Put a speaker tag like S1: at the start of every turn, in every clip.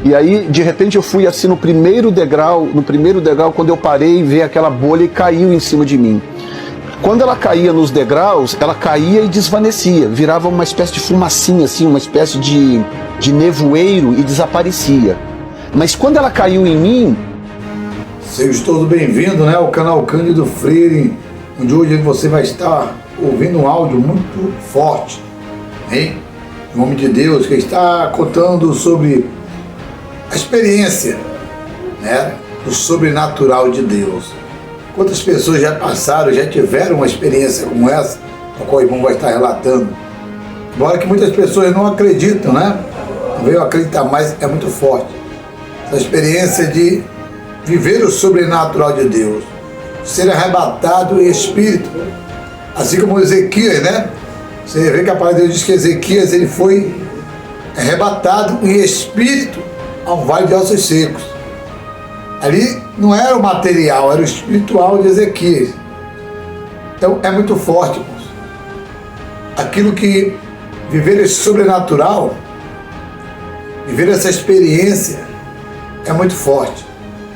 S1: E aí, de repente, eu fui assim no primeiro degrau, quando eu parei, veio aquela bolha e caiu em cima de mim. Quando ela caía nos degraus, ela caía e desvanecia, virava uma espécie de fumacinha, assim, uma espécie de nevoeiro e desaparecia. Mas quando ela caiu em mim...
S2: Sejam todos bem-vindos, né, ao canal Cândido Freire, onde hoje você vai estar ouvindo um áudio muito forte, hein? Em nome de Deus, que está contando sobre a experiência, né, do sobrenatural de Deus. Quantas pessoas já passaram, já tiveram uma experiência como essa, a qual o irmão vai estar relatando. Embora que muitas pessoas não acreditam, né? Não veio acreditar, mas é muito forte. Essa experiência de viver o sobrenatural de Deus, ser arrebatado em espírito, assim como Ezequias, né? Você vê que a palavra de Deus diz que Ezequias ele foi arrebatado em espírito a um vale de ossos secos. Ali não era o material, era o espiritual de Ezequias. Então é muito forte, irmãos. Aquilo que viver esse sobrenatural, viver essa experiência é muito forte.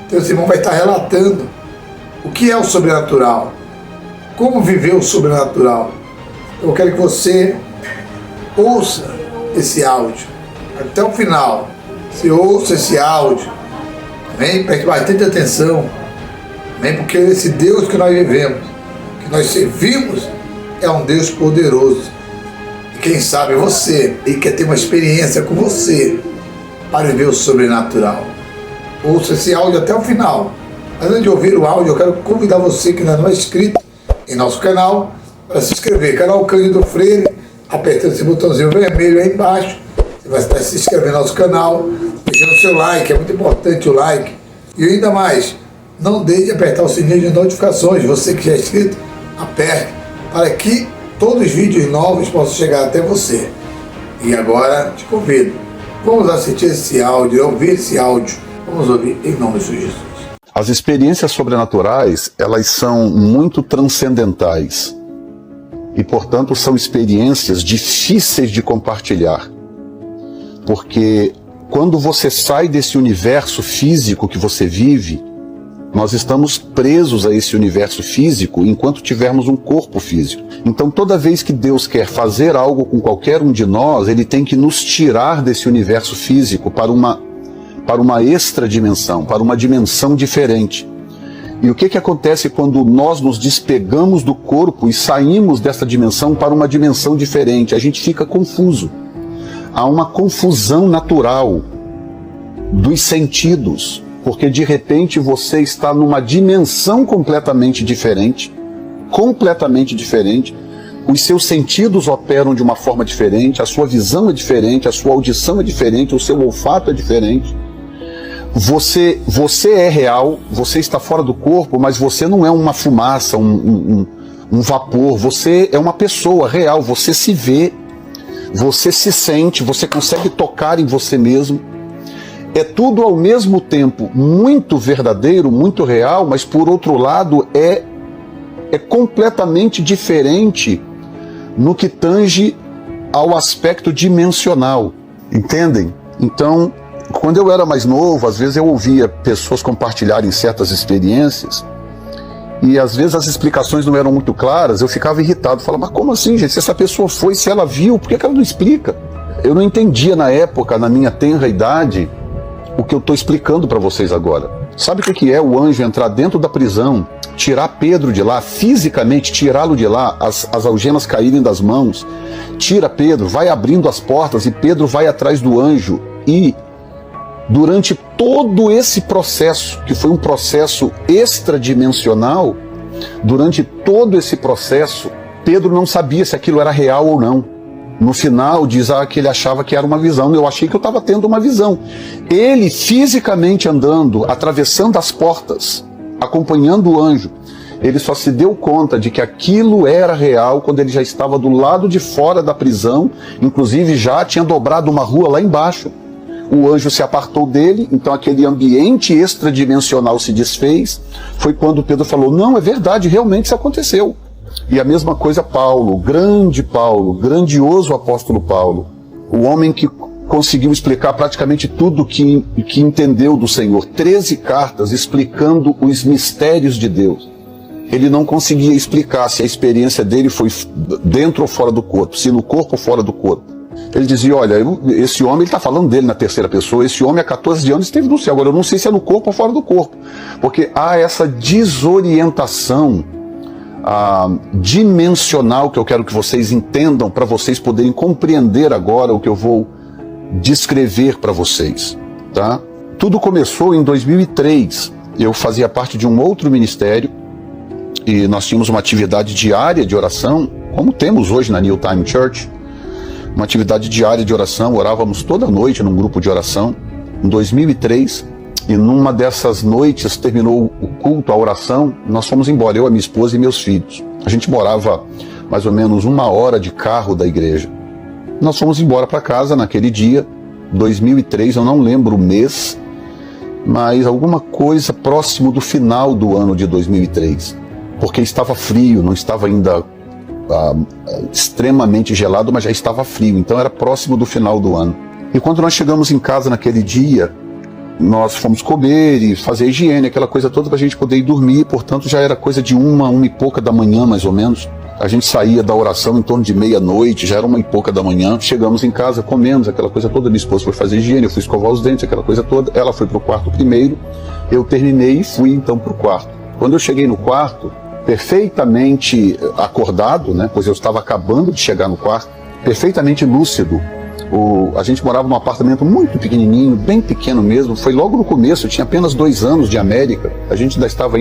S2: Então esse irmão vai estar relatando o que é o sobrenatural, como viver o sobrenatural. Eu quero que você ouça esse áudio até o final. Você ouça esse áudio, amém? Preste bastante atenção, amém? Porque esse Deus que nós vivemos, que nós servimos, é um Deus poderoso. E quem sabe você, ele quer ter uma experiência com você para viver o sobrenatural. Ouça esse áudio até o final. Mas antes de ouvir o áudio, eu quero convidar você que ainda não é inscrito em nosso canal para se inscrever. Canal Cândido Freire, apertando esse botãozinho vermelho aí embaixo. Você vai estar se inscrevendo no nosso canal, deixando o seu like, é muito importante o like. E ainda mais, não deixe de apertar o sininho de notificações. Você que já é inscrito, aperte para que todos os vídeos novos possam chegar até você. E agora te convido, vamos assistir esse áudio, ouvir esse áudio. Vamos ouvir em nome de Jesus.
S1: As experiências sobrenaturais, elas são muito transcendentais. E, portanto, são experiências difíceis de compartilhar. Porque quando você sai desse universo físico que você vive, nós estamos presos a esse universo físico enquanto tivermos um corpo físico. Então, toda vez que Deus quer fazer algo com qualquer um de nós, Ele tem que nos tirar desse universo físico para uma extra dimensão, para uma dimensão diferente. E o que acontece quando nós nos despegamos do corpo e saímos dessa dimensão para uma dimensão diferente? A gente fica confuso. Há uma confusão natural dos sentidos, porque de repente você está numa dimensão completamente diferente, os seus sentidos operam de uma forma diferente, a sua visão é diferente, a sua audição é diferente, o seu olfato é diferente. Você é real, você está fora do corpo, mas você não é uma fumaça, um vapor, você é uma pessoa real, você se vê, você se sente, você consegue tocar em você mesmo. É tudo ao mesmo tempo muito verdadeiro, muito real, mas por outro lado é completamente diferente no que tange ao aspecto dimensional, entendem? Então, quando eu era mais novo, às vezes eu ouvia pessoas compartilharem certas experiências e às vezes as explicações não eram muito claras, eu ficava irritado, falava, mas como assim, gente? Se essa pessoa foi, se ela viu, por que ela não explica? Eu não entendia na época, na minha tenra idade, o que eu estou explicando para vocês agora. Sabe o que é o anjo entrar dentro da prisão, tirar Pedro de lá, fisicamente tirá-lo de lá, as algemas caírem das mãos, tira Pedro, vai abrindo as portas e Pedro vai atrás do anjo e durante todo esse processo, que foi um processo extradimensional, durante todo esse processo, Pedro não sabia se aquilo era real ou não. No final diz que ele achava que era uma visão, eu achei que eu estava tendo uma visão. Ele fisicamente andando, atravessando as portas, acompanhando o anjo, ele só se deu conta de que aquilo era real quando ele já estava do lado de fora da prisão, inclusive já tinha dobrado uma rua lá embaixo. O anjo se apartou dele, então aquele ambiente extradimensional se desfez. Foi quando Pedro falou, não, é verdade, realmente isso aconteceu. E a mesma coisa Paulo, grandioso apóstolo Paulo, o homem que conseguiu explicar praticamente tudo que entendeu do Senhor. 13 cartas explicando os mistérios de Deus. Ele não conseguia explicar se a experiência dele foi dentro ou fora do corpo, se no corpo ou fora do corpo. Ele dizia, olha, esse homem, ele está falando dele na terceira pessoa, esse homem há 14 anos esteve no céu, agora eu não sei se é no corpo ou fora do corpo. Porque há essa desorientação dimensional que eu quero que vocês entendam, para vocês poderem compreender agora o que eu vou descrever para vocês, tá? Tudo começou em 2003. Eu fazia parte de um outro ministério e nós tínhamos uma atividade diária de oração, como temos hoje na New Time Church, uma atividade diária de oração. Orávamos toda noite num grupo de oração, em 2003, e numa dessas noites terminou o culto, a oração, nós fomos embora, eu, a minha esposa e meus filhos. A gente morava mais ou menos 1 hora de carro da igreja. Nós fomos embora para casa naquele dia, 2003, eu não lembro o mês, mas alguma coisa próximo do final do ano de 2003, porque estava frio, não estava ainda extremamente gelado, mas já estava frio, então era próximo do final do ano. E quando nós chegamos em casa naquele dia, nós fomos comer e fazer higiene, aquela coisa toda para a gente poder ir dormir, portanto já era coisa de 1 e pouca da manhã mais ou menos. A gente saía da oração em torno de meia-noite, já era 1 e pouca da manhã. Chegamos em casa, comemos, aquela coisa toda. Minha esposa foi fazer higiene, eu fui escovar os dentes, aquela coisa toda. Ela foi pro quarto primeiro, eu terminei e fui então pro quarto. Quando eu cheguei no quarto, perfeitamente acordado, né, pois eu estava acabando de chegar no quarto, perfeitamente lúcido. A gente morava num apartamento muito pequenininho, bem pequeno mesmo. Foi logo no começo, eu tinha apenas 2 anos de América. A gente ainda estava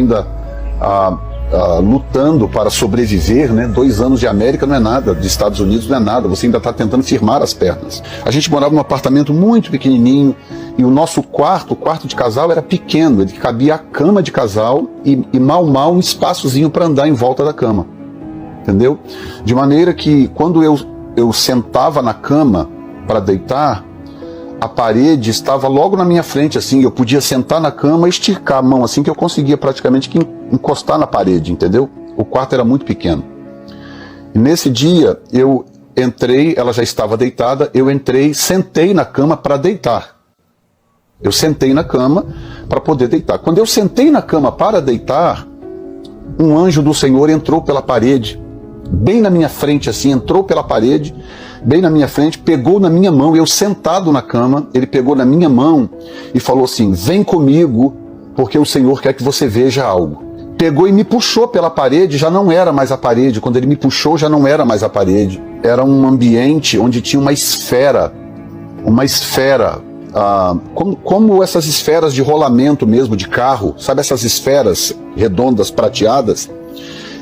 S1: lutando para sobreviver, né? 2 anos de América não é nada, de Estados Unidos não é nada, você ainda está tentando firmar as pernas. A gente morava num apartamento muito pequenininho e o nosso quarto, o quarto de casal era pequeno, ele cabia a cama de casal e mal um espaçozinho para andar em volta da cama, entendeu? De maneira que quando eu sentava na cama para deitar, a parede estava logo na minha frente, assim, eu podia sentar na cama e esticar a mão, assim, que eu conseguia praticamente encostar na parede, entendeu? O quarto era muito pequeno. E nesse dia, eu entrei, ela já estava deitada, eu entrei, sentei na cama para deitar. Eu sentei na cama para poder deitar. Quando eu sentei na cama para deitar, um anjo do Senhor entrou pela parede, bem na minha frente, assim, entrou pela parede, bem na minha frente, pegou na minha mão, eu sentado na cama, ele pegou na minha mão e falou assim, vem comigo, porque o Senhor quer que você veja algo. Pegou e me puxou pela parede, já não era mais a parede, quando ele me puxou já não era mais a parede, era um ambiente onde tinha uma esfera, como essas esferas de rolamento mesmo, de carro, sabe essas esferas redondas, prateadas?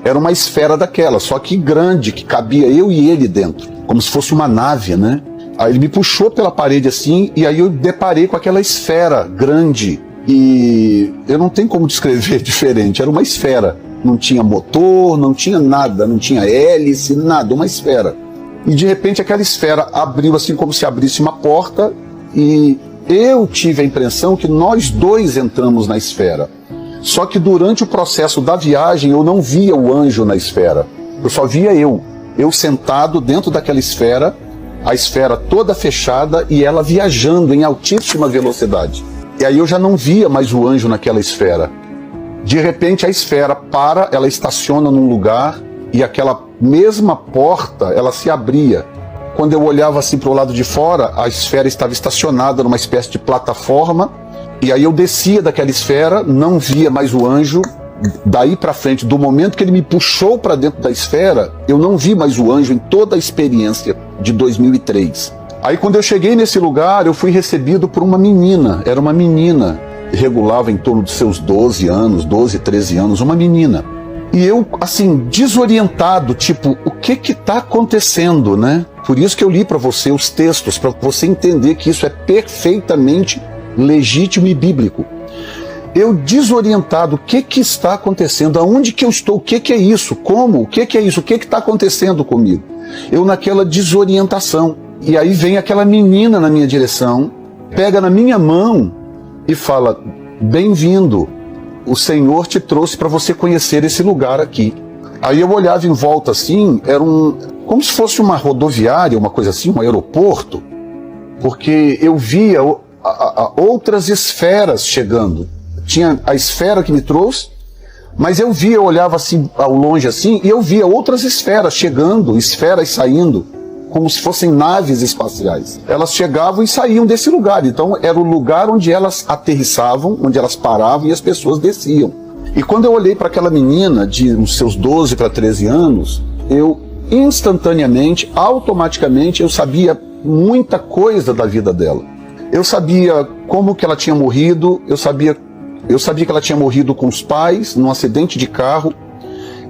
S1: Era uma esfera daquela, só que grande, que cabia eu e ele dentro, como se fosse uma nave, né? Aí ele me puxou pela parede assim, e aí eu deparei com aquela esfera grande, e eu não tenho como descrever diferente, era uma esfera. Não tinha motor, não tinha nada, não tinha hélice, nada, uma esfera. E de repente aquela esfera abriu assim como se abrisse uma porta, e eu tive a impressão que nós dois entramos na esfera. Só que durante o processo da viagem eu não via o anjo na esfera, eu só via eu sentado dentro daquela esfera, a esfera toda fechada e ela viajando em altíssima velocidade. E aí eu já não via mais o anjo naquela esfera. De repente a esfera para, ela estaciona num lugar e aquela mesma porta, ela se abria. Quando eu olhava assim para o lado de fora, a esfera estava estacionada numa espécie de plataforma. E aí eu descia daquela esfera, não via mais o anjo. Daí para frente, do momento que ele me puxou para dentro da esfera, eu não vi mais o anjo em toda a experiência de 2003. Aí quando eu cheguei nesse lugar, eu fui recebido por uma menina. Era uma menina, regulava em torno dos seus 12 anos, 12, 13 anos, uma menina. E eu, assim, desorientado, tipo, o que está acontecendo, né? Por isso que eu li para você os textos, para você entender que isso é perfeitamente legítimo e bíblico. Eu desorientado, o que está acontecendo? Aonde que eu estou? O que é isso? Como? O que é isso? O que está acontecendo comigo? Eu naquela desorientação. E aí vem aquela menina na minha direção, pega na minha mão e fala, bem-vindo, o Senhor te trouxe para você conhecer esse lugar aqui. Aí eu olhava em volta assim, era como se fosse uma rodoviária, uma coisa assim, um aeroporto. porque eu via outras esferas chegando. Tinha a esfera que me trouxe, mas eu olhava assim ao longe assim, e eu via outras esferas chegando, esferas saindo, como se fossem naves espaciais. Elas chegavam e saíam desse lugar, então era o lugar onde elas aterrissavam, onde elas paravam e as pessoas desciam. E quando eu olhei para aquela menina de uns seus 12 para 13 anos, eu instantaneamente, automaticamente, eu sabia muita coisa da vida dela. Eu sabia como que ela tinha morrido, eu sabia que ela tinha morrido com os pais num acidente de carro,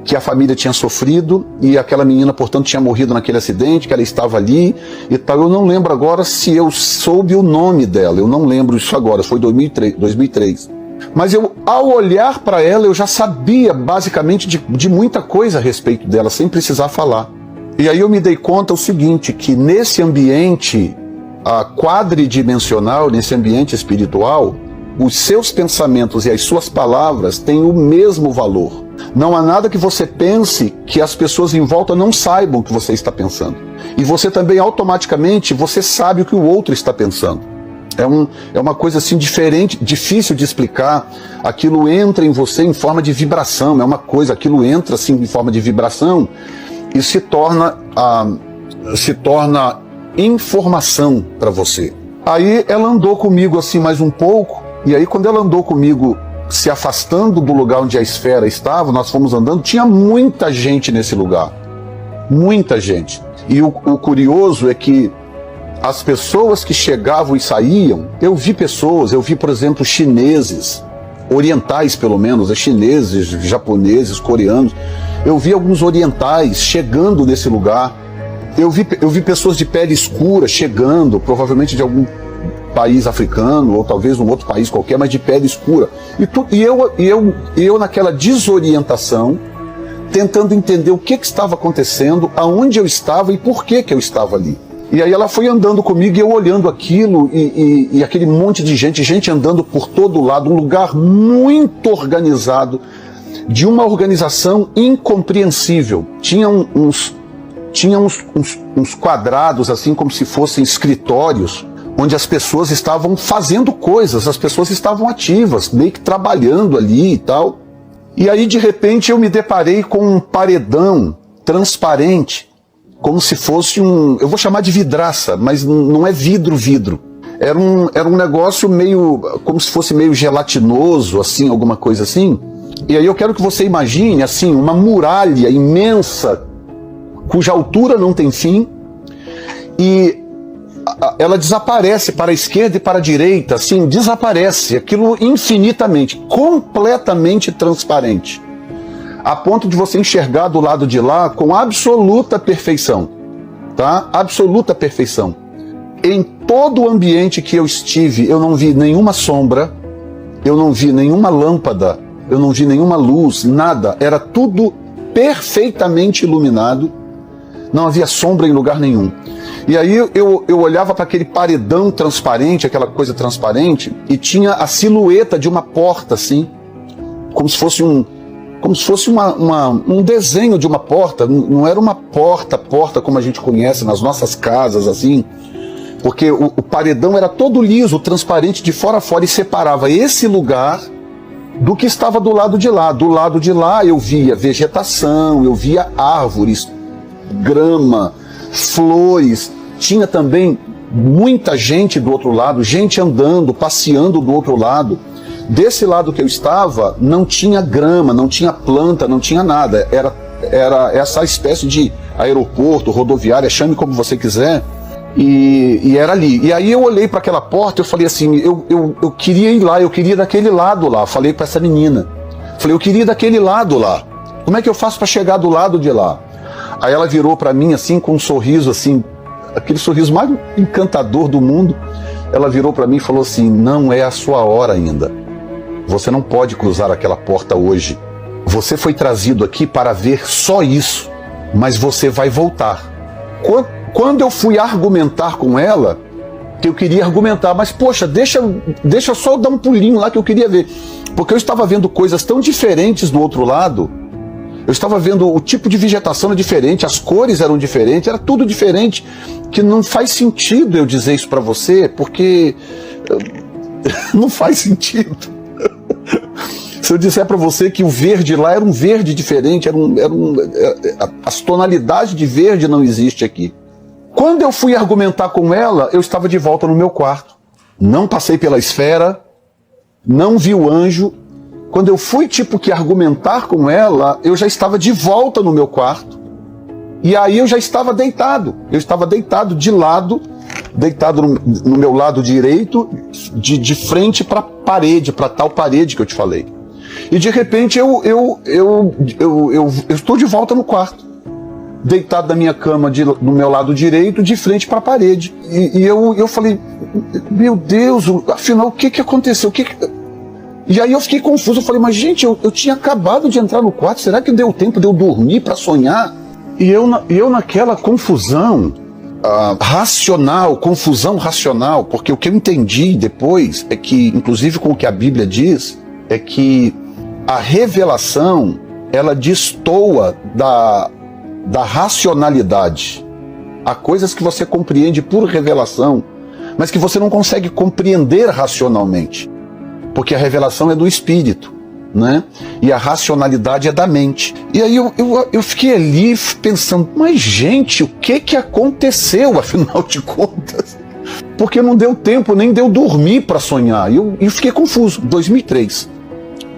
S1: que a família tinha sofrido, e aquela menina, portanto, tinha morrido naquele acidente, que ela estava ali e tal. Eu não lembro agora se eu soube o nome dela, eu não lembro isso agora, foi 2003. Mas ao olhar para ela, eu já sabia basicamente de muita coisa a respeito dela, sem precisar falar. E aí eu me dei conta o seguinte, que nesse ambiente quadridimensional, nesse ambiente espiritual, os seus pensamentos e as suas palavras têm o mesmo valor. Não há nada que você pense que as pessoas em volta não saibam o que você está pensando. E você também automaticamente, você sabe o que o outro está pensando. É uma coisa assim diferente, difícil de explicar. Aquilo entra em você em forma de vibração, aquilo entra assim em forma de vibração e se torna informação para você. Aí ela andou comigo assim mais um pouco, e aí quando ela andou comigo se afastando do lugar onde a esfera estava, nós fomos andando, tinha muita gente nesse lugar, muita gente. E o curioso é que as pessoas que chegavam e saíam, eu vi, por exemplo, chineses, orientais pelo menos, chineses, japoneses, coreanos, eu vi alguns orientais chegando nesse lugar, eu vi pessoas de pele escura chegando, provavelmente de algum país africano, ou talvez um outro país qualquer, mas de pele escura. E eu naquela desorientação, tentando entender o que estava acontecendo, aonde eu estava e por que eu estava ali. E aí ela foi andando comigo e eu olhando aquilo, e aquele monte de gente andando por todo lado, um lugar muito organizado, de uma organização incompreensível. Tinha uns quadrados, assim como se fossem escritórios, onde as pessoas estavam fazendo coisas, as pessoas estavam ativas, meio que trabalhando ali e tal. E aí, de repente, eu me deparei com um paredão transparente, como se fosse eu vou chamar de vidraça, mas não é vidro. Era um negócio meio, como se fosse meio gelatinoso, assim, alguma coisa assim. E aí eu quero que você imagine, assim, uma muralha imensa, cuja altura não tem fim, e ela desaparece para a esquerda e para a direita, assim, desaparece, aquilo infinitamente, completamente transparente, a ponto de você enxergar do lado de lá com absoluta perfeição, tá? Absoluta perfeição. Em todo o ambiente que eu estive, eu não vi nenhuma sombra, eu não vi nenhuma lâmpada, eu não vi nenhuma luz, nada, era tudo perfeitamente iluminado, não havia sombra em lugar nenhum. E aí eu olhava para aquele paredão transparente, aquela coisa transparente, e tinha a silhueta de uma porta, assim, como se fosse um desenho de uma porta. Não era uma porta como a gente conhece nas nossas casas, assim, porque o paredão era todo liso, transparente de fora a fora, e separava esse lugar do que estava do lado de lá. Do lado de lá eu via vegetação, eu via árvores, grama, flores, tinha também muita gente do outro lado, gente andando, passeando do outro lado. Desse lado que eu estava, não tinha grama, não tinha planta, não tinha nada, era essa espécie de aeroporto, rodoviária, chame como você quiser, e era ali. E aí eu olhei para aquela porta, eu falei assim, eu queria ir lá, eu queria ir daquele lado lá. Falei para essa menina, falei, eu queria ir daquele lado lá, como é que eu faço para chegar do lado de lá? Aí ela virou para mim assim, com um sorriso assim, aquele sorriso mais encantador do mundo. Ela virou para mim e falou assim, não é a sua hora ainda, você não pode cruzar aquela porta hoje, você foi trazido aqui para ver só isso, mas você vai voltar. Quando eu fui argumentar com ela, que eu queria argumentar, mas poxa, deixa só eu dar um pulinho lá que eu queria ver, porque eu estava vendo coisas tão diferentes do outro lado, Eu estava vendo o tipo de vegetação era diferente, as cores eram diferentes, era tudo diferente, que não faz sentido eu dizer isso para você, porque não faz sentido. Se eu disser para você que o verde lá era um verde diferente, as tonalidades de verde não existem aqui. Quando eu fui argumentar com ela, eu estava de volta no meu quarto. Não passei pela esfera, não vi o anjo. Quando eu fui que argumentar com ela, eu já estava de volta no meu quarto. E aí eu já estava deitado. Eu estava deitado de lado, deitado no meu lado direito, de frente para a parede, para tal parede que eu te falei. E de repente eu estou de volta no quarto, deitado na minha cama no meu lado direito, de frente para a parede. E eu falei, meu Deus, afinal o que aconteceu? E aí eu fiquei confuso, eu falei, mas gente, eu tinha acabado de entrar no quarto, será que deu tempo de eu dormir para sonhar? E eu naquela confusão confusão racional, porque o que eu entendi depois é que, inclusive com o que a Bíblia diz, é que a revelação, ela destoa da racionalidade. Há coisas que você compreende por revelação, mas que você não consegue compreender racionalmente, porque a revelação é do Espírito, né? E a racionalidade é da mente. E aí eu fiquei ali pensando, mas gente, o que aconteceu, afinal de contas? Porque não deu tempo, nem deu dormir para sonhar. E eu fiquei confuso. 2003.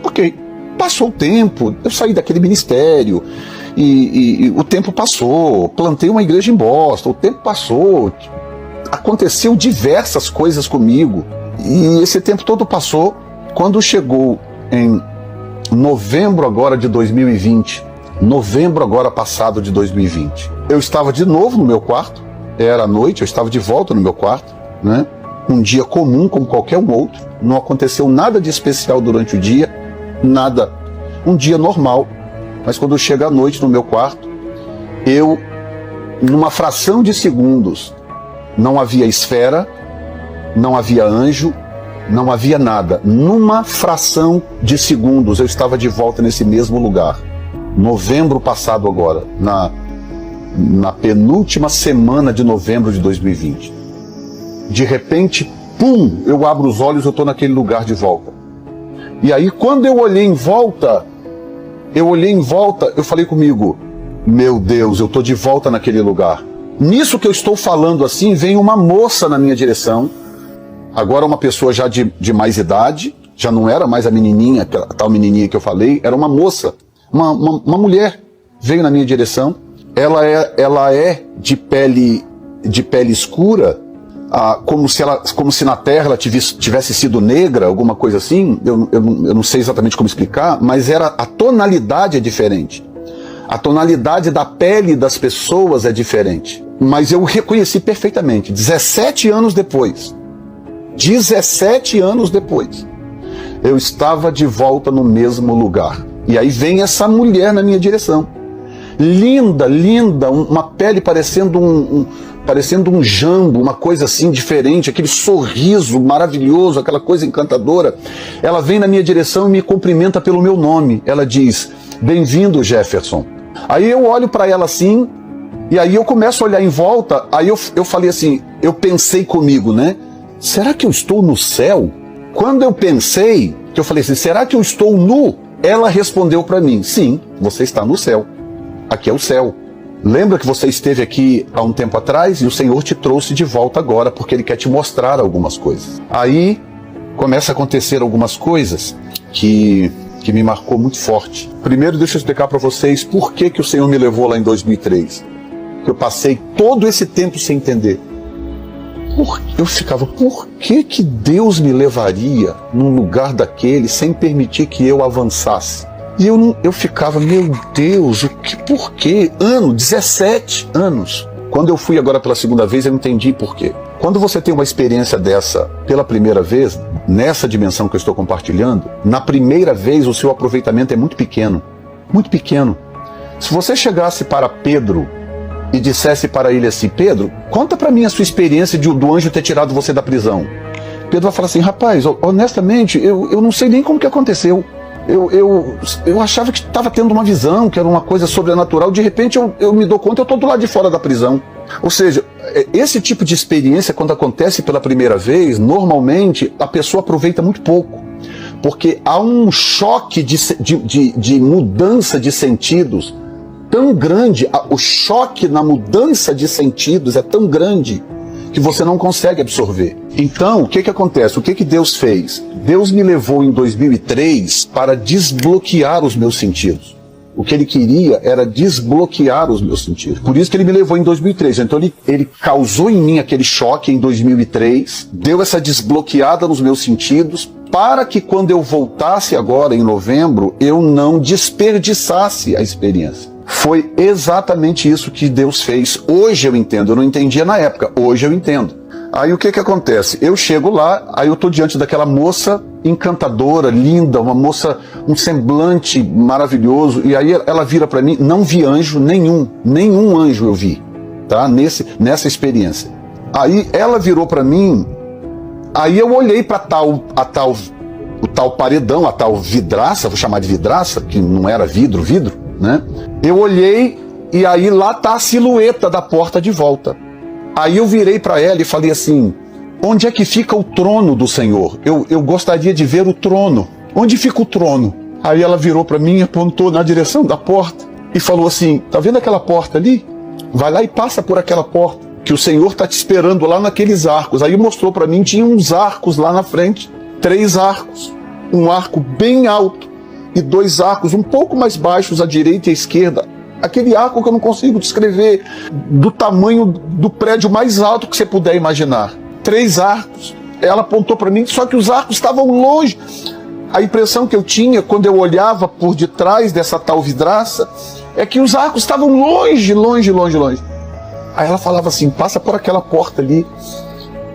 S1: Ok, passou o tempo, eu saí daquele ministério, e o tempo passou, plantei uma igreja em Boston, o tempo passou, aconteceu diversas coisas comigo, e esse tempo todo passou. Quando chegou em novembro agora de 2020, novembro agora passado de 2020, eu estava de novo no meu quarto, era noite, eu estava de volta no meu quarto, né? Um dia comum como qualquer um outro, não aconteceu nada de especial durante o dia, nada, um dia normal. Mas quando chega a noite no meu quarto, numa fração de segundos, não havia esfera, não havia anjo, não havia nada. Numa fração de segundos eu estava de volta nesse mesmo lugar. Novembro passado agora, na penúltima semana de novembro de 2020. De repente, pum, eu abro os olhos, eu estou naquele lugar de volta. E aí quando eu olhei em volta, eu falei comigo, meu Deus, eu estou de volta naquele lugar. Nisso que eu estou falando assim, vem uma moça na minha direção, agora uma pessoa já de mais idade, já não era mais a menininha, a tal menininha que eu falei, era uma moça, uma mulher, veio na minha direção. Ela é de pele escura, como se na Terra ela tivesse sido negra, alguma coisa assim. Eu não sei exatamente como explicar, mas a tonalidade é diferente. A tonalidade da pele das pessoas é diferente. Mas eu reconheci perfeitamente. 17 anos depois, eu estava de volta no mesmo lugar. E aí vem essa mulher na minha direção. Linda, uma pele parecendo um jambo, uma coisa assim diferente, aquele sorriso maravilhoso, aquela coisa encantadora. Ela vem na minha direção e me cumprimenta pelo meu nome. Ela diz, bem-vindo, Jefferson. Aí eu olho para ela assim, e aí eu começo a olhar em volta, aí eu falei assim, eu pensei comigo, né? Será que eu estou no céu? Quando eu pensei, que eu falei assim, será que eu estou nu? Ela respondeu para mim, sim, você está no céu. Aqui é o céu. Lembra que você esteve aqui há um tempo atrás e o Senhor te trouxe de volta agora porque Ele quer te mostrar algumas coisas. Aí começa a acontecer algumas coisas que me marcou muito forte. Primeiro, deixa eu explicar para vocês por que o Senhor me levou lá em 2003. Que eu passei todo esse tempo sem entender. Eu ficava, por que Deus me levaria num lugar daquele sem permitir que eu avançasse? E eu ficava, meu Deus, por quê? 17 anos. Quando eu fui agora pela segunda vez, eu entendi por quê. Quando você tem uma experiência dessa pela primeira vez, nessa dimensão que eu estou compartilhando, na primeira vez o seu aproveitamento é muito pequeno. Muito pequeno. Se você chegasse para Pedro e dissesse para ele assim, Pedro, conta para mim a sua experiência do anjo ter tirado você da prisão. Pedro vai falar assim, rapaz, honestamente, eu não sei nem como que aconteceu. eu achava que estava tendo uma visão, que era uma coisa sobrenatural. De repente eu me dou conta, eu estou do lado de fora da prisão. Ou seja, esse tipo de experiência, quando acontece pela primeira vez, normalmente a pessoa aproveita muito pouco, porque há um choque de mudança de sentidos tão grande, o choque na mudança de sentidos é tão grande que você não consegue absorver. Então, o que acontece? O que Deus fez? Deus me levou em 2003 para desbloquear os meus sentidos. O que Ele queria era desbloquear os meus sentidos. Por isso que Ele me levou em 2003. Então ele causou em mim aquele choque em 2003, deu essa desbloqueada nos meus sentidos, para que quando eu voltasse agora em novembro, eu não desperdiçasse a experiência. Foi exatamente isso que Deus fez. Hoje eu entendo, eu não entendia na época, hoje eu entendo. Aí o que acontece? Eu chego lá, aí eu estou diante daquela moça encantadora, linda, uma moça, um semblante maravilhoso, e aí ela vira para mim, não vi anjo nenhum anjo eu vi, tá? Nessa experiência. Aí ela virou para mim, aí eu olhei para o tal paredão, a tal vidraça, vou chamar de vidraça, que não era vidro, né? Eu olhei e aí lá tá a silhueta da porta de volta. Aí eu virei para ela e falei assim, onde é que fica o trono do Senhor? Eu gostaria de ver o trono. Onde fica o trono? Aí ela virou para mim, apontou na direção da porta e falou assim, tá vendo aquela porta ali? Vai lá e passa por aquela porta, que o Senhor tá te esperando lá naqueles arcos. Aí mostrou para mim, tinha uns arcos lá na frente, 3 arcos. Um arco bem alto e 2 arcos um pouco mais baixos à direita e à esquerda. Aquele arco que eu não consigo descrever, do tamanho do prédio mais alto que você puder imaginar. 3 arcos. Ela apontou para mim, só que os arcos estavam longe. A impressão que eu tinha quando eu olhava por detrás dessa tal vidraça é que os arcos estavam longe. Aí ela falava assim, passa por aquela porta ali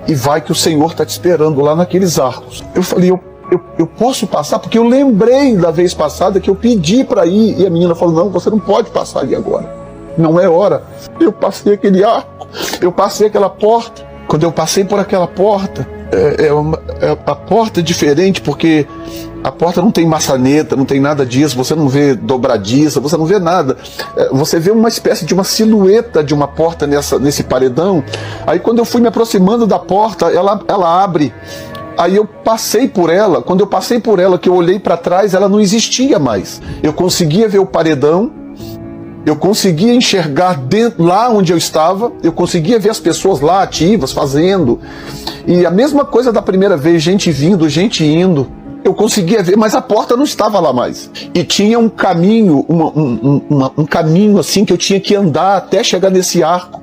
S1: e vai que o Senhor está te esperando lá naqueles arcos. Eu falei, eu posso passar? Porque eu lembrei da vez passada que eu pedi para ir, e a menina falou, não, você não pode passar ali agora, não é hora. Eu passei aquele arco, eu passei aquela porta. Quando eu passei por aquela porta, a porta é diferente, porque a porta não tem maçaneta, não tem nada disso, você não vê dobradiça, você não vê nada. Você vê uma espécie de uma silhueta de uma porta nesse paredão. Aí quando eu fui me aproximando da porta, ela abre. Aí eu passei por ela, quando eu passei por ela, que eu olhei para trás, ela não existia mais. Eu conseguia ver o paredão, eu conseguia enxergar dentro, lá onde eu estava, eu conseguia ver as pessoas lá ativas, fazendo. E a mesma coisa da primeira vez, gente vindo, gente indo. Eu conseguia ver, mas a porta não estava lá mais. E tinha um caminho, um caminho assim que eu tinha que andar até chegar nesse arco.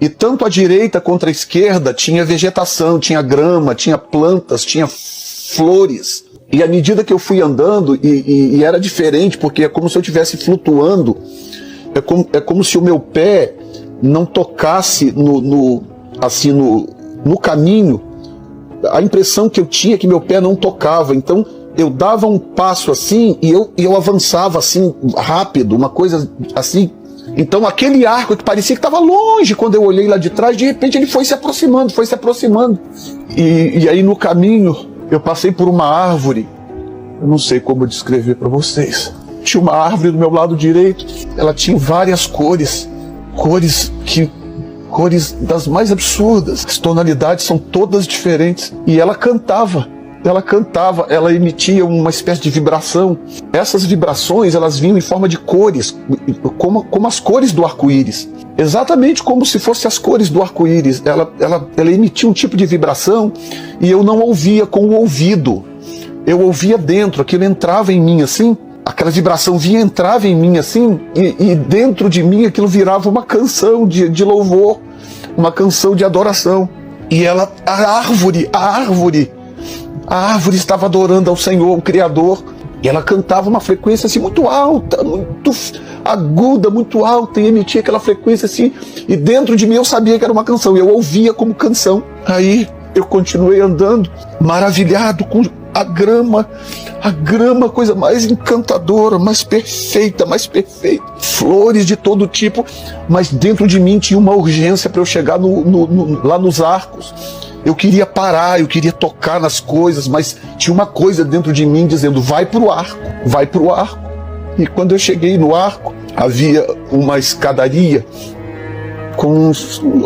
S1: E tanto à direita quanto à esquerda tinha vegetação, tinha grama, tinha plantas, tinha flores. E à medida que eu fui andando, e era diferente, porque é como se eu estivesse flutuando, é como se o meu pé não tocasse no caminho. A impressão que eu tinha é que meu pé não tocava, então eu dava um passo assim e eu avançava assim rápido, uma coisa assim. Então aquele arco que parecia que estava longe, quando eu olhei lá de trás, de repente ele foi se aproximando. E aí no caminho eu passei por uma árvore, eu não sei como descrever para vocês. Tinha uma árvore do meu lado direito, ela tinha várias cores das mais absurdas, as tonalidades são todas diferentes, e ela cantava, ela emitia uma espécie de vibração. Essas vibrações, elas vinham em forma de cores, como as cores do arco-íris, exatamente como se fossem as cores do arco-íris. Ela emitia um tipo de vibração, e eu não ouvia com o ouvido, eu ouvia dentro, aquilo entrava em mim assim, aquela vibração entrava em mim assim, e dentro de mim aquilo virava uma canção de louvor, uma canção de adoração. E a árvore estava adorando ao Senhor, o Criador, e ela cantava uma frequência assim muito alta, muito aguda, muito alta, e emitia aquela frequência assim, e dentro de mim eu sabia que era uma canção, e eu ouvia como canção. Aí eu continuei andando, maravilhado com a grama, coisa mais encantadora, mais perfeita, flores de todo tipo, mas dentro de mim tinha uma urgência para eu chegar lá nos arcos. Eu queria parar, eu queria tocar nas coisas, mas tinha uma coisa dentro de mim dizendo, vai pro arco, vai pro arco. E quando eu cheguei no arco, havia uma escadaria com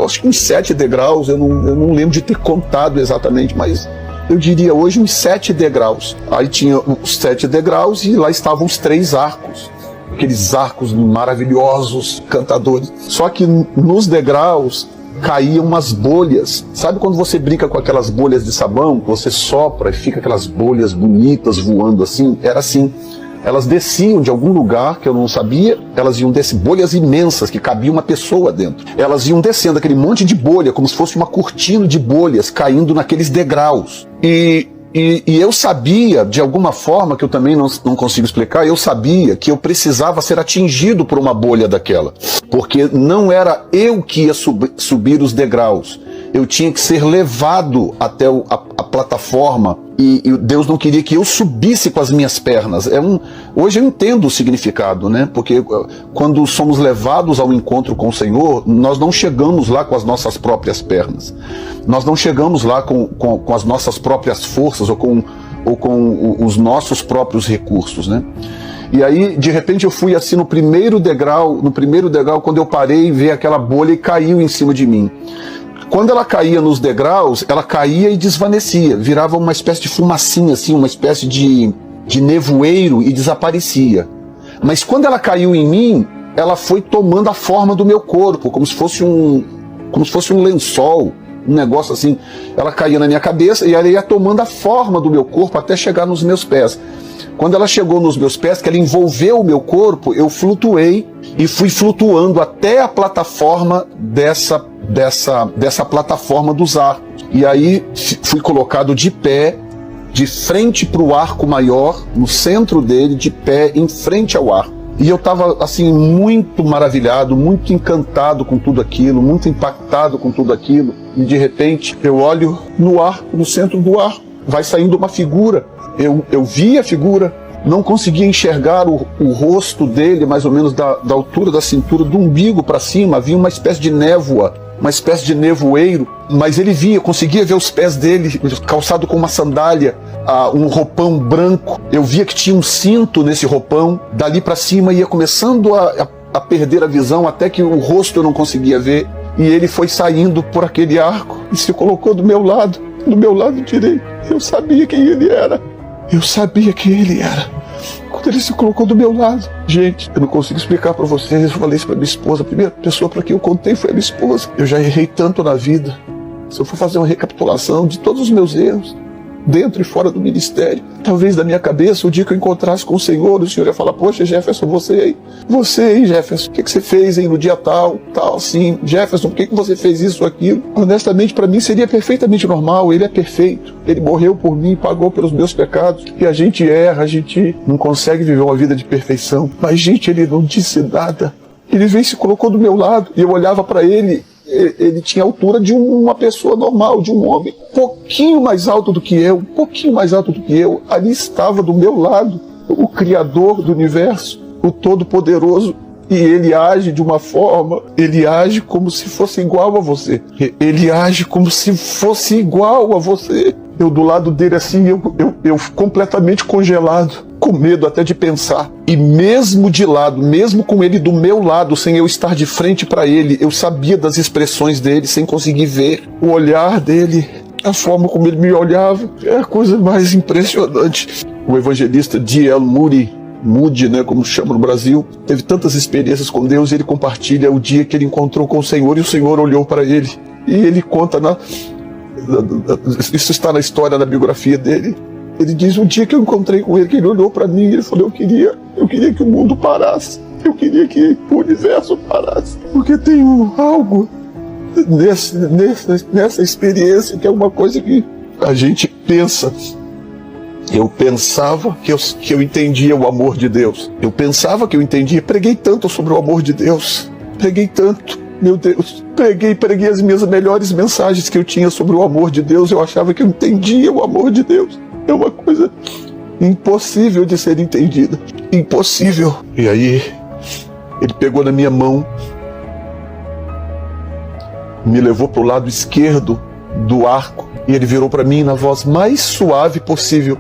S1: acho que uns 7 degraus, eu não lembro de ter contado exatamente, mas eu diria hoje uns 7 degraus. Aí tinha os 7 degraus e lá estavam os 3 arcos. Aqueles arcos maravilhosos, cantadores. Só que nos degraus caíam umas bolhas. Sabe quando você brinca com aquelas bolhas de sabão? Você sopra e fica aquelas bolhas bonitas voando assim? Era assim. Elas desciam de algum lugar que eu não sabia, elas iam descer, bolhas imensas que cabia uma pessoa dentro. Elas iam descendo aquele monte de bolha, como se fosse uma cortina de bolhas caindo naqueles degraus. E eu sabia, de alguma forma, que eu também não consigo explicar, eu sabia que eu precisava ser atingido por uma bolha daquela. Porque não era eu que ia subir os degraus. Eu tinha que ser levado até a plataforma e Deus não queria que eu subisse com as minhas pernas. Hoje eu entendo o significado, né? Porque quando somos levados ao encontro com o Senhor, nós não chegamos lá com as nossas próprias pernas. Nós não chegamos lá com as nossas próprias forças ou com os nossos próprios recursos, né? E aí, de repente, eu fui assim no primeiro degrau, quando eu parei, veio aquela bolha e caiu em cima de mim. Quando ela caía nos degraus, ela caía e desvanecia, virava uma espécie de fumacinha, assim, uma espécie de nevoeiro e desaparecia. Mas quando ela caiu em mim, ela foi tomando a forma do meu corpo, como se fosse um lençol, um negócio assim. Ela caía na minha cabeça e ela ia tomando a forma do meu corpo até chegar nos meus pés. Quando ela chegou nos meus pés, que ela envolveu o meu corpo, eu flutuei e fui flutuando até a plataforma dessa plataforma dos arcos. E aí fui colocado de pé, de frente para o arco maior, no centro dele, de pé, em frente ao arco. E eu estava assim muito maravilhado, muito encantado com tudo aquilo, muito impactado com tudo aquilo. E de repente eu olho no arco, no centro do arco, vai saindo uma figura. Eu vi a figura, não conseguia enxergar o rosto dele, mais ou menos da altura da cintura, do umbigo para cima, havia uma espécie de névoa, uma espécie de nevoeiro, mas ele conseguia ver os pés dele, calçado com uma sandália, um roupão branco. Eu via que tinha um cinto nesse roupão, dali para cima ia começando a perder a visão, até que o rosto eu não conseguia ver, e ele foi saindo por aquele arco e se colocou do meu lado direito. Eu sabia quem ele era. Quando ele se colocou do meu lado, gente, eu não consigo explicar para vocês. Eu falei isso para minha esposa. A primeira pessoa para quem eu contei foi a minha esposa. Eu já errei tanto na vida. Se eu for fazer uma recapitulação de todos os meus erros, dentro e fora do ministério, talvez da minha cabeça, o dia que eu encontrasse com o Senhor ia falar: poxa, Jefferson, você aí, Jefferson, o que você fez aí no dia tal, assim, Jefferson, por que você fez isso ou aquilo? Honestamente, para mim seria perfeitamente normal. Ele é perfeito, ele morreu por mim, pagou pelos meus pecados, e a gente erra, a gente não consegue viver uma vida de perfeição, mas gente, ele não disse nada. Ele veio e se colocou do meu lado, e eu olhava para ele. Ele tinha a altura de uma pessoa normal, de um homem, um pouquinho mais alto do que eu, ali estava do meu lado, o Criador do universo, o Todo-Poderoso, e ele age de uma forma, ele age como se fosse igual a você, eu do lado dele assim, eu completamente congelado, com medo até de pensar. E mesmo de lado, mesmo com ele do meu lado, sem eu estar de frente para ele, eu sabia das expressões dele, sem conseguir ver o olhar dele, a forma como ele me olhava. É a coisa mais impressionante. O evangelista D.L. Moody, né, como chama no Brasil, teve tantas experiências com Deus, e ele compartilha o dia que ele encontrou com o Senhor, e o Senhor olhou para ele. E ele conta, isso está na história, na biografia dele. Ele diz: um dia que eu encontrei com ele, que ele olhou para mim e ele falou: eu queria que o mundo parasse, eu queria que o universo parasse, porque tem algo nessa experiência que é uma coisa que a gente pensa. Eu pensava que eu entendia o amor de Deus, preguei tanto sobre o amor de Deus, meu Deus, preguei as minhas melhores mensagens que eu tinha sobre o amor de Deus, eu achava que eu entendia o amor de Deus. É uma coisa impossível de ser entendida. Impossível. E aí, ele pegou na minha mão, me levou para o lado esquerdo do arco. E ele virou para mim na voz mais suave possível.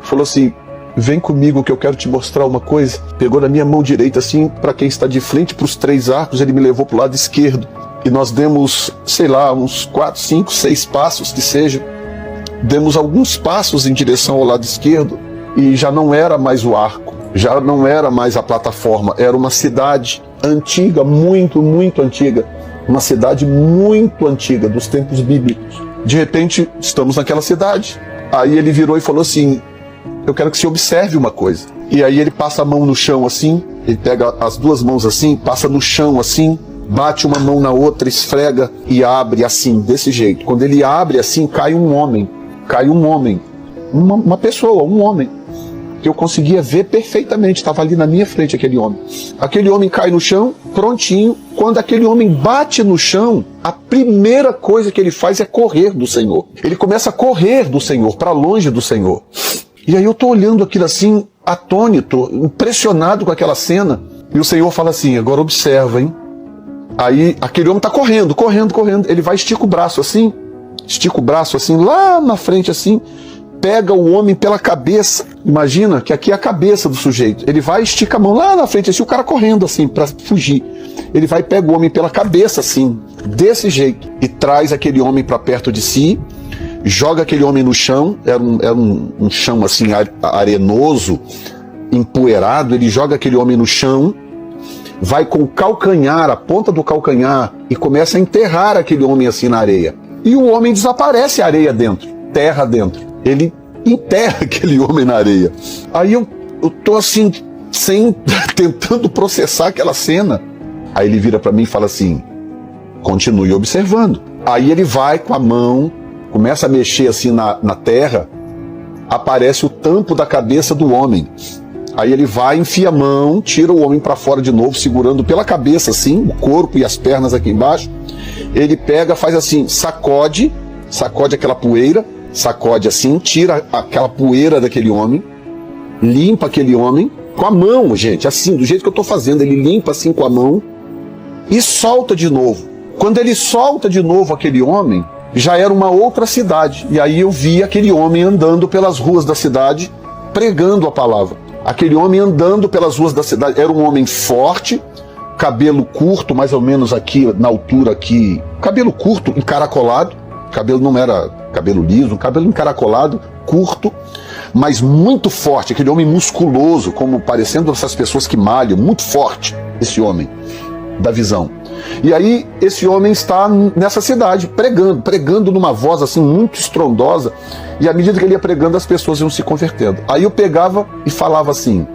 S1: Falou assim: vem comigo que eu quero te mostrar uma coisa. Pegou na minha mão direita assim, para quem está de frente para os 3 arcos, ele me levou para o lado esquerdo. E nós demos, sei lá, uns 4, 5, 6 passos que seja. Demos alguns passos em direção ao lado esquerdo e já não era mais o arco, já não era mais a plataforma, era uma cidade antiga, muito, muito antiga. Uma cidade muito antiga, dos tempos bíblicos. De repente, estamos naquela cidade. Aí ele virou e falou assim: eu quero que você observe uma coisa. E aí ele passa a mão no chão assim, ele pega as 2 mãos assim, passa no chão assim, bate uma mão na outra, esfrega e abre assim, desse jeito. Quando ele abre assim, cai um homem, uma pessoa, um homem, que eu conseguia ver perfeitamente, estava ali na minha frente aquele homem. Aquele homem cai no chão, prontinho. Quando aquele homem bate no chão, a primeira coisa que ele faz é correr do Senhor. Ele começa a correr do Senhor, para longe do Senhor. E aí eu estou olhando aquilo assim, atônito, impressionado com aquela cena. E o Senhor fala assim: agora observa, hein? Aí aquele homem está correndo. Ele vai, estica o braço assim, lá na frente assim, pega o homem pela cabeça. Imagina que aqui é a cabeça do sujeito. Ele vai, estica a mão lá na frente assim, o cara correndo assim, para fugir. Ele vai, pega o homem pela cabeça assim, desse jeito, e traz aquele homem para perto de si, joga aquele homem no chão. Era um chão assim arenoso, empoeirado. Ele joga aquele homem no chão, vai com o calcanhar, a ponta do calcanhar, e começa a enterrar aquele homem assim na areia. E o homem desaparece, areia dentro, terra dentro. Ele enterra aquele homem na areia. Aí eu tô assim, tentando processar aquela cena. Aí ele vira para mim e fala assim: continue observando. Aí ele vai com a mão, começa a mexer assim na terra, aparece o tampo da cabeça do homem. Aí ele vai, enfia a mão, tira o homem para fora de novo, segurando pela cabeça assim, o corpo e as pernas aqui embaixo. Ele pega, faz assim, sacode aquela poeira, sacode assim, tira aquela poeira daquele homem, limpa aquele homem com a mão, gente, assim, do jeito que eu estou fazendo. Ele limpa assim com a mão e solta de novo. Quando ele solta de novo aquele homem, já era uma outra cidade. E aí eu vi aquele homem andando pelas ruas da cidade, pregando a palavra. Aquele homem andando pelas ruas da cidade. Era um homem forte, cabelo curto, mais ou menos aqui, na altura aqui. Cabelo curto, encaracolado. Cabelo não era cabelo liso, cabelo encaracolado, curto, mas muito forte. Aquele homem musculoso, como parecendo essas pessoas que malham, muito forte, esse homem, da visão. E aí esse homem está nessa cidade, pregando numa voz assim muito estrondosa, e à medida que ele ia pregando, as pessoas iam se convertendo. Aí eu pegava e falava assim,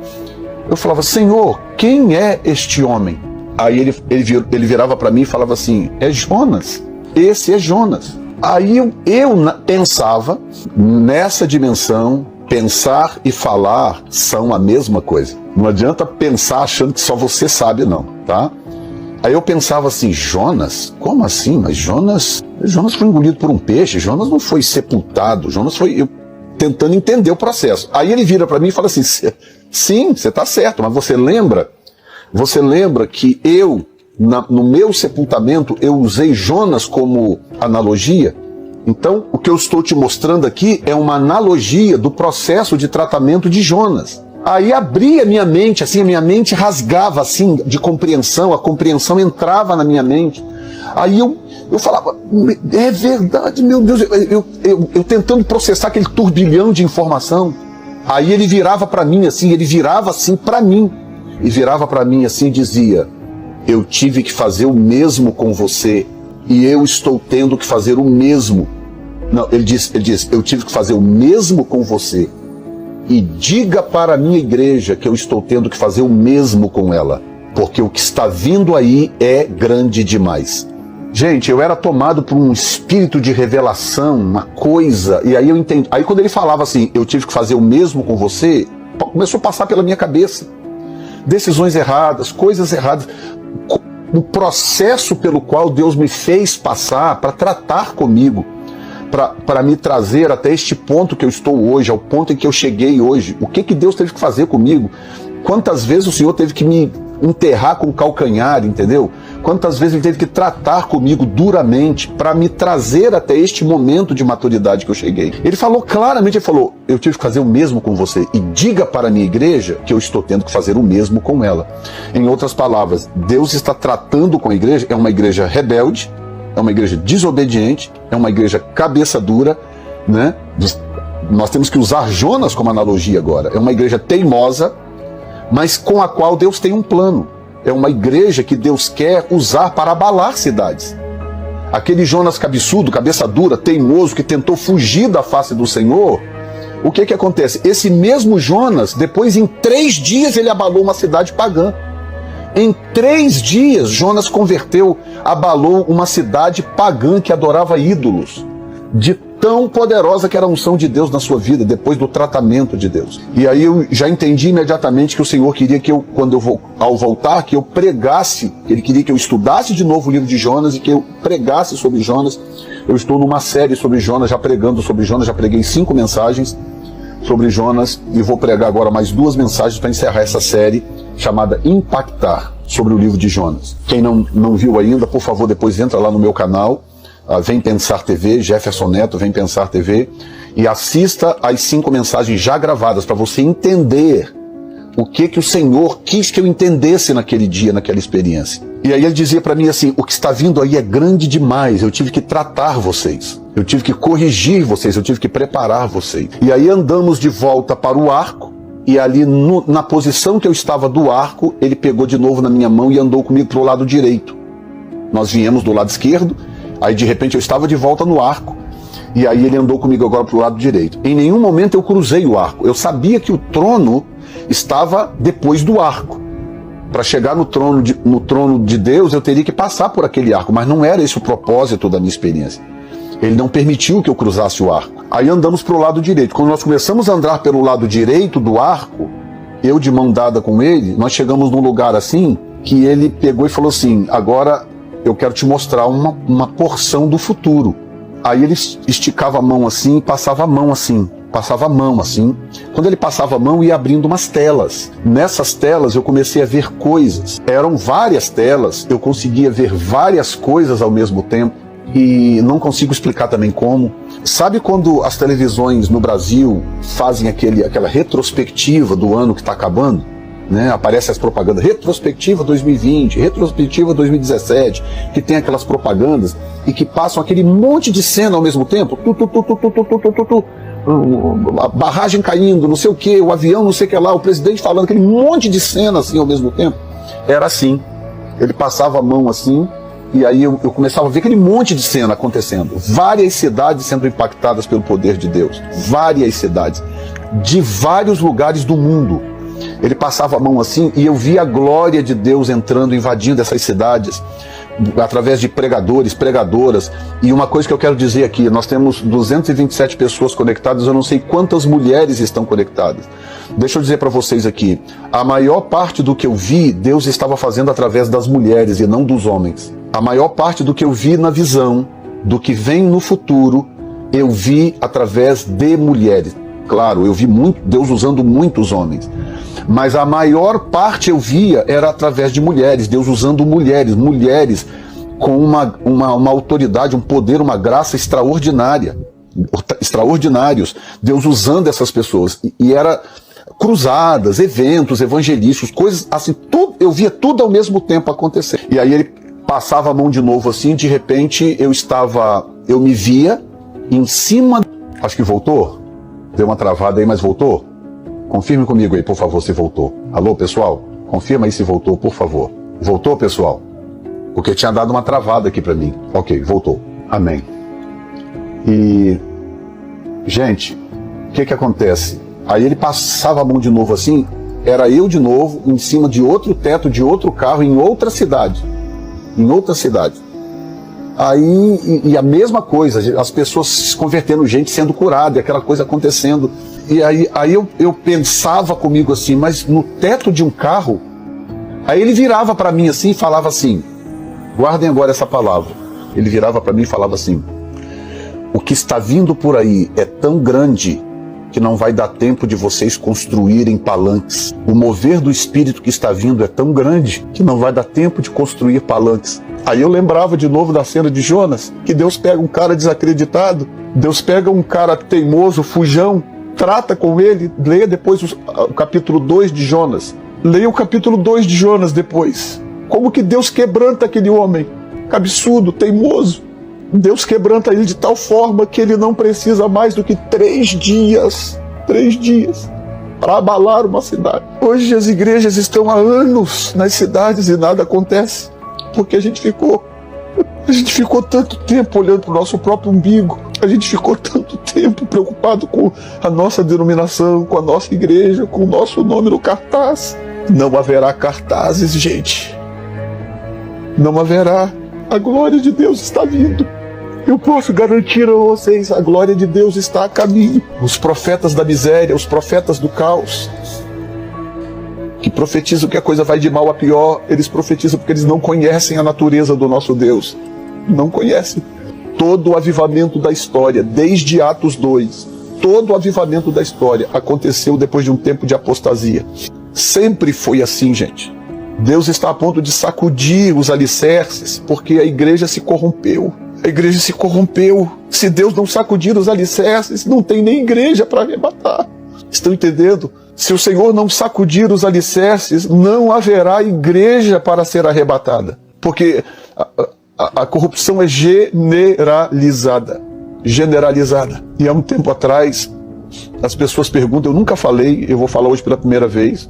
S1: eu falava: Senhor, quem é este homem? Aí ele virava para mim e falava assim: é Jonas, esse é Jonas. Aí eu pensava, nessa dimensão, pensar e falar são a mesma coisa. Não adianta pensar achando que só você sabe, não, tá? Aí eu pensava assim: Jonas? Como assim? Mas Jonas foi engolido por um peixe, Jonas não foi sepultado, Jonas foi... Eu tentando entender o processo. Aí ele vira para mim e fala assim: sim, você está certo, mas você lembra que no meu sepultamento, eu usei Jonas como analogia? Então, o que eu estou te mostrando aqui é uma analogia do processo de tratamento de Jonas. Aí abria minha mente, assim, a minha mente rasgava, assim, de compreensão, a compreensão entrava na minha mente. Aí eu falava: é verdade, meu Deus, eu tentando processar aquele turbilhão de informação. Aí ele virava para mim, assim, e virava para mim assim e dizia: eu tive que fazer o mesmo com você, e eu estou tendo que fazer o mesmo. Não, ele diz: eu tive que fazer o mesmo com você, e diga para a minha igreja que eu estou tendo que fazer o mesmo com ela, porque o que está vindo aí é grande demais. Gente, eu era tomado por um espírito de revelação, uma coisa, e aí eu entendi. Aí quando ele falava assim: eu tive que fazer o mesmo com você, começou a passar pela minha cabeça decisões erradas, coisas erradas, o processo pelo qual Deus me fez passar para tratar comigo, para me trazer até este ponto que eu estou hoje, ao ponto em que eu cheguei hoje. O que Deus teve que fazer comigo? Quantas vezes o Senhor teve que me enterrar com o calcanhar, entendeu? quantas vezes ele teve que tratar comigo duramente para me trazer até este momento de maturidade que eu cheguei. Ele falou claramente, ele falou, eu tive que fazer o mesmo com você, e diga para a minha igreja que eu estou tendo que fazer o mesmo com ela. Em outras palavras, Deus está tratando com a igreja, é uma igreja rebelde, é uma igreja desobediente, é uma igreja cabeça dura, né? Nós temos que usar Jonas como analogia agora. É uma igreja teimosa, mas com a qual Deus tem um plano. É uma igreja que Deus quer usar para abalar cidades. Aquele Jonas cabeçudo, cabeça dura, teimoso, que tentou fugir da face do Senhor, o que acontece? Esse mesmo Jonas, depois em 3 dias ele abalou uma cidade pagã. Em 3 dias, Jonas converteu, abalou uma cidade pagã que adorava ídolos. De tão poderosa que era a unção de Deus na sua vida, depois do tratamento de Deus. E aí eu já entendi imediatamente que o Senhor queria que eu, ao voltar, que eu pregasse, Ele queria que eu estudasse de novo o livro de Jonas e que eu pregasse sobre Jonas. Eu estou numa série sobre Jonas, já pregando sobre Jonas, já preguei 5 mensagens sobre Jonas e vou pregar agora mais 2 mensagens para encerrar essa série chamada Impactar, sobre o livro de Jonas. Quem não viu ainda, por favor, depois entra lá no meu canal, Vem Pensar TV, Jefferson Neto, Vem Pensar TV, e assista as 5 mensagens já gravadas para você entender o que o Senhor quis que eu entendesse naquele dia, naquela experiência. E aí ele dizia para mim assim, o que está vindo aí é grande demais, eu tive que tratar vocês, eu tive que corrigir vocês, eu tive que preparar vocês. E aí andamos de volta para o arco, e ali na posição que eu estava do arco, ele pegou de novo na minha mão e andou comigo para o lado direito. Nós viemos do lado esquerdo, aí de repente eu estava de volta no arco, e aí ele andou comigo agora para o lado direito. Em nenhum momento eu cruzei o arco, eu sabia que o trono estava depois do arco. Para chegar no trono de Deus eu teria que passar por aquele arco, mas não era esse o propósito da minha experiência. Ele não permitiu que eu cruzasse o arco. Aí andamos para o lado direito. Quando nós começamos a andar pelo lado direito do arco, eu de mão dada com ele, nós chegamos num lugar assim, que ele pegou e falou assim, agora eu quero te mostrar uma porção do futuro. Aí ele esticava a mão assim, passava a mão assim. Quando ele passava a mão, ia abrindo umas telas. Nessas telas eu comecei a ver coisas. Eram várias telas, eu conseguia ver várias coisas ao mesmo tempo. E não consigo explicar também como. Sabe quando as televisões no Brasil fazem aquela retrospectiva do ano que está acabando? Né? Aparecem as propagandas, retrospectiva 2020, retrospectiva 2017, que tem aquelas propagandas e que passam aquele monte de cena ao mesmo tempo. A barragem caindo, não sei o que, o avião não sei o que lá, o presidente falando, aquele monte de cena assim ao mesmo tempo. Era assim, ele passava a mão assim, e aí eu começava a ver aquele monte de cena acontecendo. Várias cidades sendo impactadas pelo poder de Deus. Várias cidades, de vários lugares do mundo. Ele passava a mão assim, e eu via a glória de Deus entrando, invadindo essas cidades, através de pregadores, pregadoras. E uma coisa que eu quero dizer aqui, nós temos 227 pessoas conectadas, eu não sei quantas mulheres estão conectadas. Deixa eu dizer para vocês aqui, a maior parte do que eu vi, Deus estava fazendo através das mulheres e não dos homens. A maior parte do que eu vi na visão, do que vem no futuro, eu vi através de mulheres. Claro, eu vi Deus usando muitos homens. Mas a maior parte eu via era através de mulheres, Deus usando mulheres com uma autoridade, um poder, uma graça extraordinários, Deus usando essas pessoas, e era cruzadas, eventos evangelísticos, coisas assim, tudo, eu via tudo ao mesmo tempo acontecer. E aí ele passava a mão de novo assim, de repente eu me via em cima, acho que voltou, deu uma travada aí, mas voltou? Confirme comigo aí, por favor, se voltou. Alô, pessoal? Confirma aí se voltou, por favor. Voltou, pessoal? Porque tinha dado uma travada aqui para mim. Ok, voltou. Amém. E, gente, o que acontece? Aí ele passava a mão de novo assim, era eu de novo, em cima de outro teto, de outro carro, em outra cidade. Aí, e a mesma coisa, as pessoas se convertendo, gente sendo curada, e aquela coisa acontecendo. E aí eu pensava comigo assim, mas no teto de um carro, aí ele virava para mim assim e falava assim, guardem agora essa palavra, ele virava para mim e falava assim, o que está vindo por aí é tão grande que não vai dar tempo de vocês construírem palanques. O mover do Espírito que está vindo é tão grande que não vai dar tempo de construir palanques. Aí eu lembrava de novo da cena de Jonas, que Deus pega um cara desacreditado, Deus pega um cara teimoso, fujão, trata com ele. Leia depois o capítulo 2 de Jonas. Leia o capítulo 2 de Jonas depois. Como que Deus quebranta aquele homem cabeçudo, teimoso. Deus quebranta ele de tal forma que ele não precisa mais do que 3 dias para abalar uma cidade. Hoje as igrejas estão há anos nas cidades e nada acontece, porque a gente ficou tanto tempo olhando para o nosso próprio umbigo, a gente ficou tanto tempo preocupado com a nossa denominação, com a nossa igreja, com o nosso nome no cartaz. Não haverá cartazes, gente. Não haverá. A glória de Deus está vindo. Eu posso garantir a vocês, a glória de Deus está a caminho. Os profetas da miséria, os profetas do caos, que profetizam que a coisa vai de mal a pior, eles profetizam porque eles não conhecem a natureza do nosso Deus. Não conhecem. Todo o avivamento da história, desde Atos 2, todo o avivamento da história aconteceu depois de um tempo de apostasia. Sempre foi assim, gente. Deus está a ponto de sacudir os alicerces, porque a igreja se corrompeu. A igreja se corrompeu. Se Deus não sacudir os alicerces, não tem nem igreja para arrebatar. Estão entendendo? Se o Senhor não sacudir os alicerces, não haverá igreja para ser arrebatada. Porque a corrupção é generalizada. Generalizada. E há um tempo atrás, as pessoas perguntam, eu nunca falei, eu vou falar hoje pela primeira vez,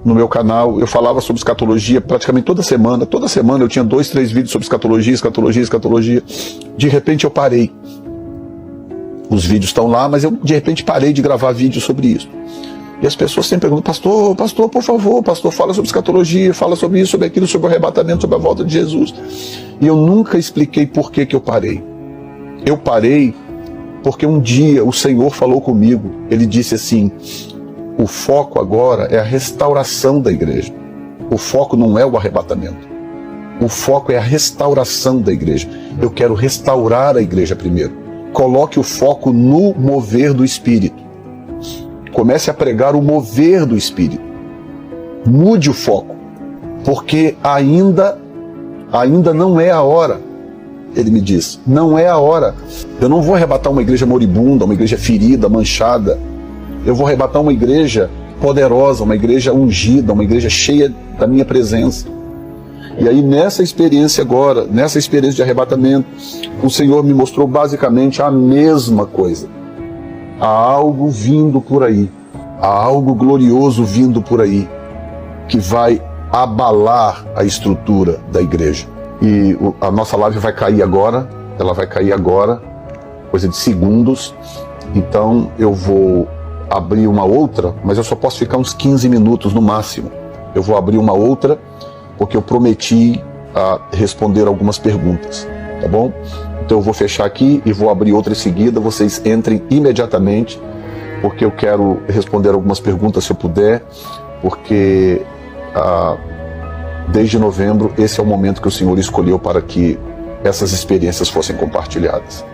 S1: no meu canal, eu falava sobre escatologia praticamente toda semana eu tinha 2, 3 vídeos sobre escatologia. De repente eu parei. Os vídeos estão lá, mas eu de repente parei de gravar vídeos sobre isso. E as pessoas sempre perguntam, pastor, por favor, pastor, fala sobre escatologia, fala sobre isso, sobre aquilo, sobre o arrebatamento, sobre a volta de Jesus. E eu nunca expliquei por que eu parei. Eu parei porque um dia o Senhor falou comigo, ele disse assim: o foco agora é a restauração da igreja. O foco não é o arrebatamento. O foco é a restauração da igreja. Eu quero restaurar a igreja primeiro. Coloque o foco no mover do Espírito. Comece a pregar o mover do Espírito. Mude o foco, porque ainda não é a hora. Ele me diz, não é a hora. Eu não vou arrebatar uma igreja moribunda, uma igreja ferida, manchada. Eu vou arrebatar uma igreja poderosa, uma igreja ungida, uma igreja cheia da minha presença. E aí nessa experiência agora, nessa experiência de arrebatamento, o Senhor me mostrou basicamente a mesma coisa. Há algo vindo por aí, há algo glorioso vindo por aí, que vai abalar a estrutura da igreja. E a nossa live vai cair agora, ela vai cair agora, coisa de segundos. Então eu vou abrir uma outra, mas eu só posso ficar uns 15 minutos no máximo. Eu vou abrir uma outra, porque eu prometi responder algumas perguntas, tá bom? Então eu vou fechar aqui e vou abrir outra em seguida, vocês entrem imediatamente, porque eu quero responder algumas perguntas se eu puder, porque desde novembro esse é o momento que o Senhor escolheu para que essas experiências fossem compartilhadas.